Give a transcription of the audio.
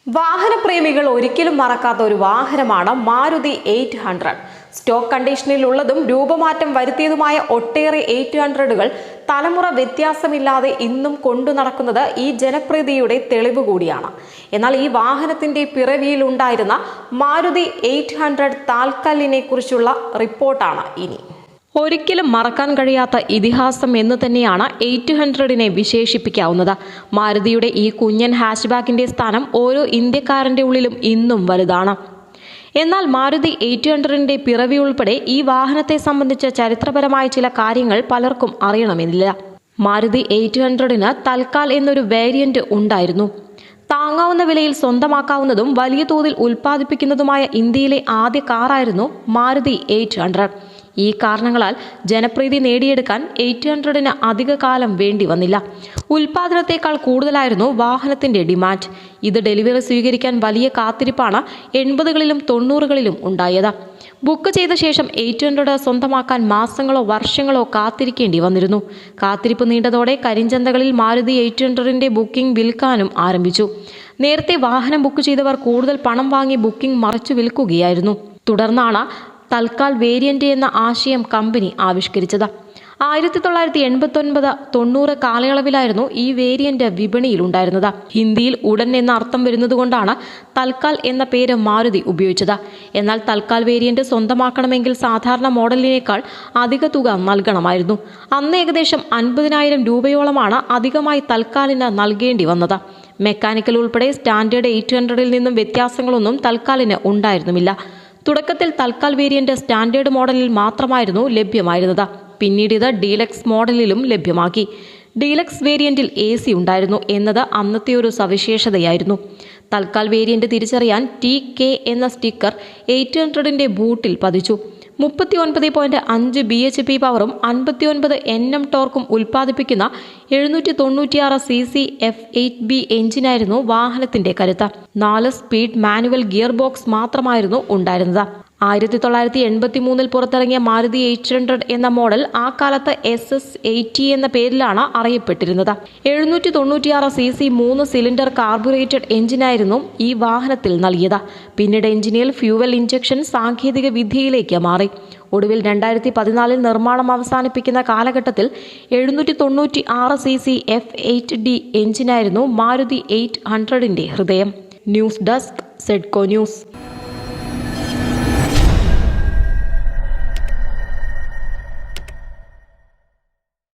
വാഹനപ്രേമികൾ ഒരിക്കലും മറക്കാത്ത ഒരു വാഹനമാണ് മാരുതി 800. സ്റ്റോക്ക് കണ്ടീഷനിലുള്ളതും രൂപമാറ്റം വരുത്തിയതുമായ ഒട്ടേറെ 800കൾ തലമുറ വ്യത്യാസമില്ലാതെ ഇന്നും കൊണ്ടു നടക്കുന്നത് ഈ ജനപ്രീതിയുടെ തെളിവ് കൂടിയാണ്. എന്നാൽ ഈ വാഹനത്തിന്റെ പിറവിയിൽ ഉണ്ടായിരുന്ന മാരുതി 800 താൽക്കലിനെ കുറിച്ചുള്ള റിപ്പോർട്ടാണ് ഇനി. ഒരിക്കലും മറക്കാൻ കഴിയാത്ത ഇതിഹാസം എന്ന് തന്നെയാണ് 800നെ വിശേഷിപ്പിക്കാവുന്നത്. മാരുതിയുടെ ഈ കുഞ്ഞൻ ഹാച്ച്ബാക്കിന്റെ സ്ഥാനം ഓരോ ഇന്ത്യക്കാരന്റെ ഉള്ളിലും ഇന്നും വലുതാണ്. എന്നാൽ മാരുതി 800ന്റെ പിറവി ഉൾപ്പെടെ ഈ വാഹനത്തെ സംബന്ധിച്ച ചരിത്രപരമായ ചില കാര്യങ്ങൾ പലർക്കും അറിയണമെന്നില്ല. മാരുതി 800ന് തൽക്കാൽ എന്നൊരു വേരിയന്റ് ഉണ്ടായിരുന്നു. താങ്ങാവുന്ന വിലയിൽ സ്വന്തമാക്കാവുന്നതും വലിയ തോതിൽ ഉൽപ്പാദിപ്പിക്കുന്നതുമായ ഇന്ത്യയിലെ ആദ്യ കാറായിരുന്നു മാരുതി 800. ഈ കാരണങ്ങളാൽ ജനപ്രീതി നേടിയെടുക്കാൻ 800ന് അധിക കാലം വേണ്ടി വന്നില്ല. ഉൽപാദനത്തെക്കാൾ കൂടുതലായിരുന്നു വാഹനത്തിന്റെ ഡിമാൻഡ്. ഇത് ഡെലിവറി സ്വീകരിക്കാൻ വലിയ കാത്തിരിപ്പാണ് 80കളിലും 90കളിലും ഉണ്ടായത്. ബുക്ക് ചെയ്ത ശേഷം 800 സ്വന്തമാക്കാൻ മാസങ്ങളോ വർഷങ്ങളോ കാത്തിരിക്കേണ്ടി വന്നിരുന്നു. കാത്തിരിപ്പ് നീണ്ടതോടെ കരിഞ്ചന്തകളിൽ മാരുതി 800ന്റെ ബുക്കിംഗ് വിൽക്കാനും ആരംഭിച്ചു. നേരത്തെ വാഹനം ബുക്ക് ചെയ്തവർ കൂടുതൽ പണം വാങ്ങി ബുക്കിംഗ് മറിച്ചു വിൽക്കുകയായിരുന്നു. തുടർന്നാണ് തൽക്കാൽ വേരിയന്റ് എന്ന ആശയം കമ്പനി ആവിഷ്കരിച്ചത്. 1989-90 കാലയളവിലായിരുന്നു ഈ വേരിയന്റ് വിപണിയിലുണ്ടായിരുന്നത്. ഹിന്ദിയിൽ ഉടൻ എന്ന അർത്ഥം വരുന്നതുകൊണ്ടാണ് തൽക്കാൽ എന്ന പേര് മാരുതി ഉപയോഗിച്ചത്. എന്നാൽ തൽക്കാൽ വേരിയന്റ് സ്വന്തമാക്കണമെങ്കിൽ സാധാരണ മോഡലിനേക്കാൾ അധിക തുക നൽകണമായിരുന്നു. അന്ന് ഏകദേശം 50,000 രൂപയോളമാണ് അധികമായി തൽക്കാലിന് നൽകേണ്ടി വന്നത്. മെക്കാനിക്കൽ ഉൾപ്പെടെ സ്റ്റാൻഡേർഡ് 800ൽ നിന്നും വ്യത്യാസങ്ങളൊന്നും തൽക്കാലിന് ഉണ്ടായിരുന്നുമില്ല. തുടക്കത്തിൽ തൽക്കാൽ വേരിയന്റ് സ്റ്റാൻഡേർഡ് മോഡലിൽ മാത്രമായിരുന്നു ലഭ്യമായിരുന്നത്. പിന്നീട് ഇത് ഡീലക്സ് മോഡലിലും ലഭ്യമാക്കി. ഡീലക്സ് വേരിയന്റിൽ AC ഉണ്ടായിരുന്നു എന്നത് അന്നത്തെ ഒരു സവിശേഷതയായിരുന്നു. തൽക്കാൽ വേരിയന്റ് തിരിച്ചറിയാൻ TK എന്ന സ്റ്റിക്കർ 800ന്റെ ബൂട്ടിൽ പതിച്ചു. 39.5 bhp പവറും 59 Nm ടോർക്കും ഉൽപ്പാദിപ്പിക്കുന്ന 796 cc F8B എഞ്ചിനായിരുന്നു വാഹനത്തിന്റെ കരുത്ത്. 4 സ്പീഡ് മാനുവൽ ഗിയർ ബോക്സ് മാത്രമായിരുന്നു ഉണ്ടായിരുന്നത്. 1983 പുറത്തിറങ്ങിയ മാരുതി 800 എന്ന മോഡൽ ആ കാലത്ത് SS80 എന്ന പേരിലാണ് അറിയപ്പെട്ടിരുന്നത്. 796 cc 3 സിലിണ്ടർ കാർബുറേറ്റഡ് എഞ്ചിനായിരുന്നു ഈ വാഹനത്തിൽ നൽകിയത്. പിന്നീട് എഞ്ചിനിൽ ഫ്യൂവൽ ഇഞ്ചക്ഷൻ സാങ്കേതിക വിദ്യയിലേക്ക് മാറി. ഒടുവിൽ 2014 നിർമ്മാണം അവസാനിപ്പിക്കുന്ന കാലഘട്ടത്തിൽ 796 cc F8D എഞ്ചിനായിരുന്നു മാരുതി 800ന്റെ ഹൃദയം. ന്യൂസ് ഡെസ്ക്, സെഡ്കോ ന്യൂസ്.